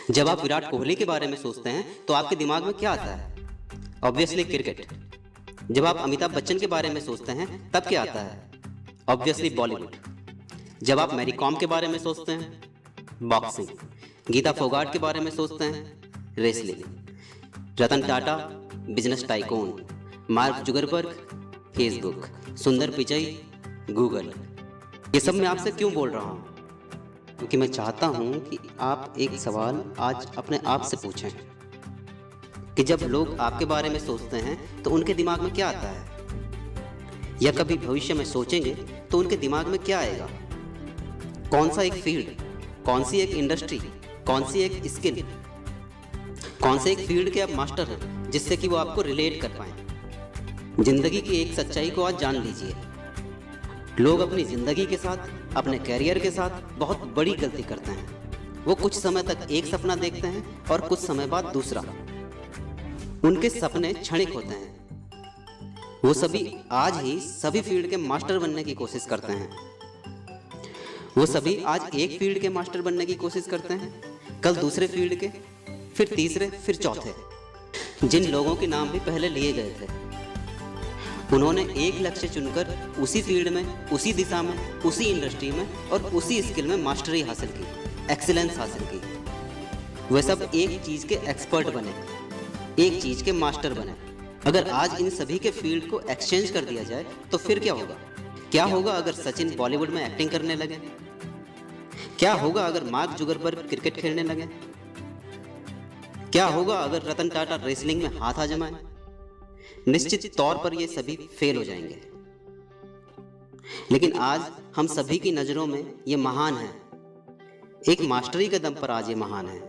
जब आप विराट कोहली के बारे में सोचते हैं तो आपके दिमाग में क्या आता है? Obviously cricket. जब आप अमिताभ बच्चन के बारे में सोचते हैं तब क्या आता है? ऑब्वियसली बॉलीवुड। जब आप मैरी कॉम के बारे में सोचते हैं, बॉक्सिंग। गीता फोगाट के बारे में सोचते हैं, wrestling. Ratan Tata, business tycoon. Mark Zuckerberg, Facebook. Sundar Pichai, Google. ये सब मैं आपसे क्यों बोल रहा हूँ? क्योंकि मैं चाहता हूं कि आप एक सवाल आज अपने आप से पूछें कि जब लोग आपके बारे में सोचते हैं तो उनके दिमाग में क्या आता है, या कभी भविष्य में सोचेंगे तो उनके दिमाग में क्या आएगा? कौन सा एक फील्ड, कौन सी एक इंडस्ट्री, कौन सी एक स्किल, कौन से एक फील्ड के आप मास्टर हैं जिससे कि वो आपको रिलेट कर पाए। जिंदगी की एक सच्चाई को आज जान लीजिए। लोग अपनी जिंदगी के साथ, अपने कैरियर के साथ बहुत बड़ी गलती करते हैं। वो कुछ समय तक एक सपना देखते हैं और कुछ समय बाद दूसरा। उनके सपने क्षणिक होते हैं। वो सभी आज ही सभी फील्ड के मास्टर बनने की कोशिश करते हैं। वो सभी आज एक फील्ड के मास्टर बनने की कोशिश करते हैं, कल दूसरे फील्ड के, फिर तीसरे, फिर चौथे। जिन लोगों के नाम भी पहले लिए गए थे, उन्होंने एक लक्ष्य चुनकर उसी फील्ड में, उसी दिशा में, उसी इंडस्ट्री में और उसी स्किल में मास्टरी हासिल की, एक्सीलेंस हासिल की। वे सब एक चीज के एक्सपर्ट बने, एक चीज के मास्टर बने। अगर आज इन सभी के फील्ड को एक्सचेंज कर दिया जाए तो फिर क्या होगा? क्या होगा अगर सचिन बॉलीवुड में एक्टिंग करने लगे? क्या होगा अगर मार्क जुगरबर्ग क्रिकेट खेलने लगे? क्या होगा अगर रतन टाटा रेसलिंग में हाथ आजमाए? निश्चित तौर पर ये सभी फेल हो जाएंगे। लेकिन आज हम सभी की नजरों में ये महान है। एक मास्टरी के दम पर आज ये महान है।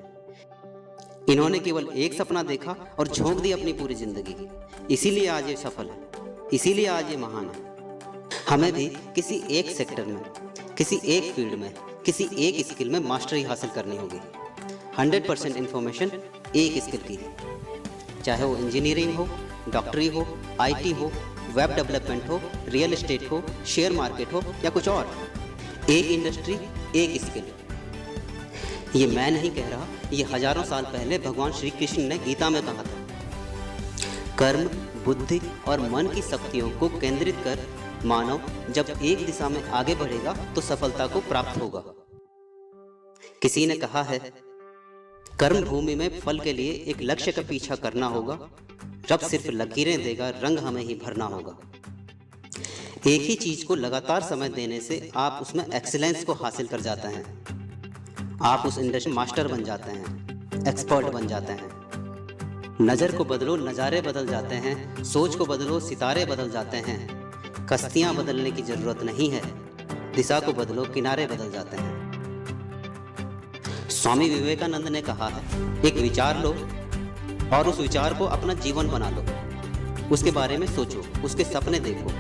इन्होंने केवल एक सपना देखा और झोंक दी अपनी पूरी जिंदगी। इसीलिए आज ये सफल है, इसीलिए आज ये महान है। हमें भी किसी एक सेक्टर में, किसी एक फील्ड में, किसी एक स्किल में मास्टरी हासिल करनी होगी। 100% इंफॉर्मेशन एक स्किल की, चाहे वो इंजीनियरिंग हो, डॉक्टरी हो, आईटी हो, वेब डेवलपमेंट हो, रियल एस्टेट हो, शेयर मार्केट हो या कुछ और। एक इंडस्ट्री, एक स्किल। ये मैं नहीं कह रहा, ये हजारों साल पहले भगवान श्री कृष्ण ने गीता में कहा था। कर्म, बुद्धि और मन की शक्तियों को केंद्रित कर मानव जब एक दिशा में आगे बढ़ेगा तो सफलता को प्राप्त होगा। किसी ने कहा है, कर्म भूमि में फल के लिए एक लक्ष्य का पीछा करना होगा। रब सिर्फ लकीरें देगा, रंग हमें ही भरना होगा। एक ही चीज को लगातार समय देने से आप उसमें एक्सीलेंस को हासिल कर जाते हैं। आप उस इंडस्ट्री मास्टर बन जाते हैं, एक्सपर्ट बन जाते हैं। नजर को बदलो, नज़ारे बदल जाते हैं। सोच को बदलो, सितारे बदल जाते हैं। कश्तियां बदलने की जरूरत नहीं है, दिशा को बदलो, किनारे बदल जाते हैं। स्वामी विवेकानंद ने कहा है, एक विचार लो और उस विचार को अपना जीवन बना लो। उसके बारे में सोचो, उसके सपने देखो,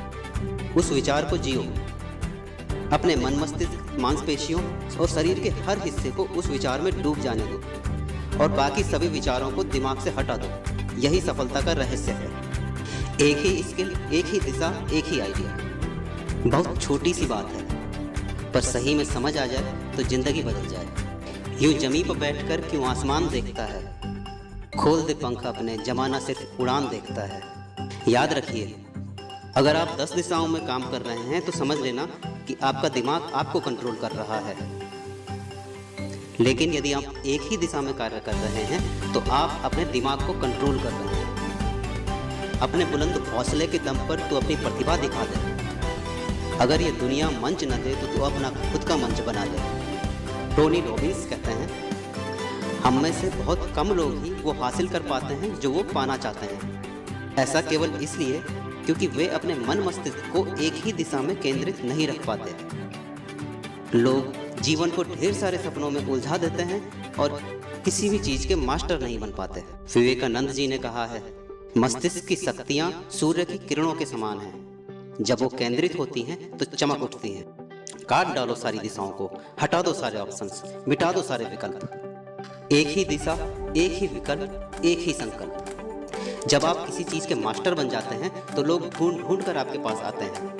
उस विचार को जियो। अपने मन, मस्तिष्क, मांसपेशियों और शरीर के हर हिस्से को उस विचार में डूब जाने दो और बाकी सभी विचारों को दिमाग से हटा दो। यही सफलता का रहस्य है। एक ही स्किल, एक ही दिशा, एक ही आइडिया। बहुत छोटी सी बात है, पर सही में समझ आ जाए तो जिंदगी बदल जाए। यूं जमीन पर बैठकर क्यों आसमान देखता है? खोल दे पंख अपने, जमाना सिर्फ उड़ान देखता है। याद रखिए, अगर आप 10 दिशाओं में काम कर रहे हैं तो समझ लेना कि आपका दिमाग आपको कंट्रोल कर रहा है। लेकिन यदि आप एक ही दिशा में कार्य कर रहे हैं तो आप अपने दिमाग को कंट्रोल कर रहे हैं। अपने बुलंद हौसले के दम पर तू अपनी प्रतिभा दिखा दे। अगर ये दुनिया मंच न दे तो तू अपना खुद का मंच बना ले। टोनी रॉबिन्स कहते हैं, हम में से बहुत कम लोग ही वो हासिल कर पाते हैं जो वो पाना चाहते हैं। ऐसा केवल इसलिए क्योंकि वे अपने मन मस्तिष्क को एक ही दिशा में केंद्रित नहीं रख पाते। लोग जीवन को ढेर सारे सपनों में उलझा देते हैं और किसी भी चीज के मास्टर नहीं बन पाते। विवेकानंद जी ने कहा है, मस्तिष्क की शक्तियां सूर्य की किरणों के समान हैं। जब वो केंद्रित होती हैं तो चमक उठती हैं। काट डालो सारी दिशाओं को, हटा दो सारे ऑप्शंस, मिटा दो सारे विकल्प। एक ही दिशा, एक ही विकल्प, एक ही संकल्प। जब आप किसी चीज के मास्टर बन जाते हैं तो लोग ढूंढ ढूंढ कर आपके पास आते हैं।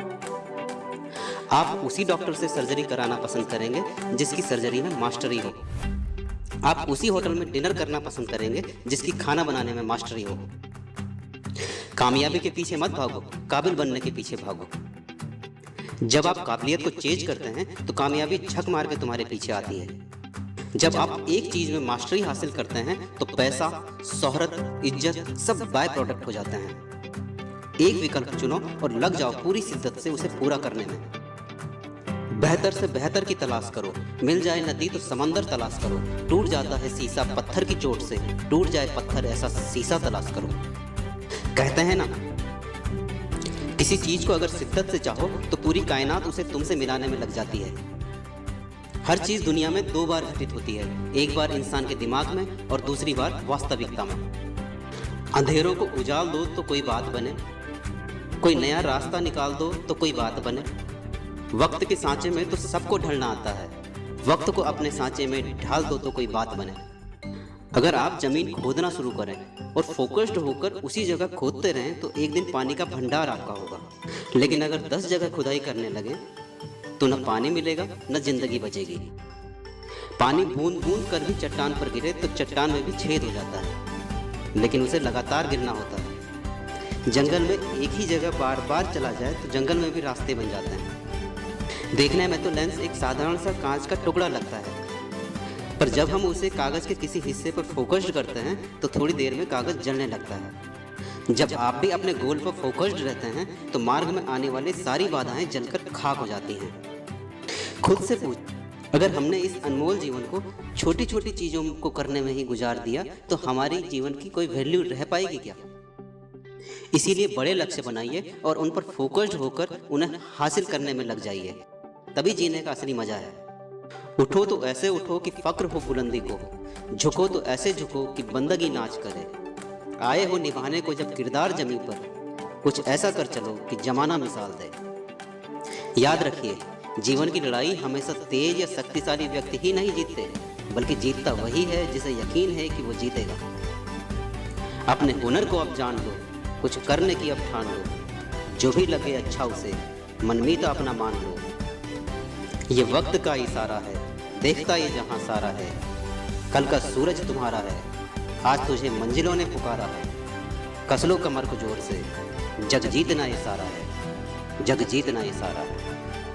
आप उसी डॉक्टर से सर्जरी कराना पसंद करेंगे जिसकी सर्जरी में मास्टरी हो। आप उसी होटल में डिनर करना पसंद करेंगे जिसकी खाना बनाने में मास्टरी हो। कामयाबी के पीछे मत भागो, काबिल बनने के पीछे भागो। जब आप काबिलियत को चेंज करते हैं तो कामयाबी झक मार के तुम्हारे पीछे आती है। जब आप एक चीज में मास्टरी हासिल करते हैं तो पैसा, शोहरत, इज्जत सब बाय प्रोडक्ट हो जाते हैं। एक विकल्प चुनो और लग जाओ पूरी शिद्दत से उसे पूरा करने में। बेहतर से बेहतर की तलाश करो, मिल जाए नदी तो समंदर तलाश करो। टूट जाता है शीशा पत्थर की चोट से, टूट जाए पत्थर ऐसा शीशा तलाश करो। कहते हैं ना, किसी चीज को अगर शिद्दत से चाहो तो पूरी कायनात उसे तुमसे मिलाने में लग जाती है। हर चीज दुनिया में 2 बार घटित होती है, एक बार इंसान के दिमाग में और दूसरी बार वास्तविकता में। अंधेरों को उजाल दो तो कोई बात बने, कोई नया रास्ता निकाल दो तो कोई बात बने। वक्त के सांचे में तो सबको ढलना आता है, वक्त को अपने सांचे में ढाल दो तो कोई बात बने। अगर आप जमीन खोदना शुरू करें और फोकस्ड होकर उसी जगह खोदते रहें तो एक दिन पानी का भंडार आपका होगा। लेकिन अगर 10 जगह खुदाई करने लगे तो न पानी मिलेगा न जिंदगी बचेगी। पानी बूंद बूंद कर भी चट्टान पर गिरे तो चट्टान में भी छेद हो जाता है, लेकिन उसे लगातार गिरना होता है। जंगल में एक ही जगह बार बार चला जाए तो जंगल में भी रास्ते बन जाते हैं। देखने में तो लेंस एक साधारण सा कांच का टुकड़ा लगता है, पर जब हम उसे कागज के किसी हिस्से पर फोकस्ड करते हैं तो थोड़ी देर में कागज जलने लगता है। जब आप भी अपने गोल पर फोकस्ड रहते हैं तो मार्ग में आने वाली सारी बाधाएं जलकर खाक हो जाती हैं। खुद से पूछ, अगर हमने इस अनमोल जीवन को छोटी छोटी चीजों को करने में ही गुजार दिया तो हमारी जीवन की कोई वैल्यू रह पाएगी क्या? इसीलिए बड़े लक्ष्य बनाइए और उन पर फोकस्ड होकर उन्हें हासिल करने में लग जाइए, तभी जीने का असली मजा है। उठो तो ऐसे उठो कि फक्र हो बुलंदी को, झुको तो ऐसे झुको कि बंदगी नाच करे। आए हो निभाने को जब किरदार जमी पर, कुछ ऐसा कर चलो कि जमाना मिसाल दे। याद रखिए, जीवन की लड़ाई हमेशा तेज या शक्तिशाली व्यक्ति ही नहीं जीतते, बल्कि जीतता वही है जिसे यकीन है कि वो जीतेगा। अपने हुनर को अब जान लो, कुछ करने की अब ठान लो। जो भी लगे अच्छा उसे मनमीत अपना मान लो। ये वक्त का इशारा है, देखता ये जहां सारा है। कल का सूरज तुम्हारा है, आज तुझे मंजिलों ने पुकारा है। कस लो कमर को जोर से, जग जीतना ये सारा है, जग जीतना ये सारा है।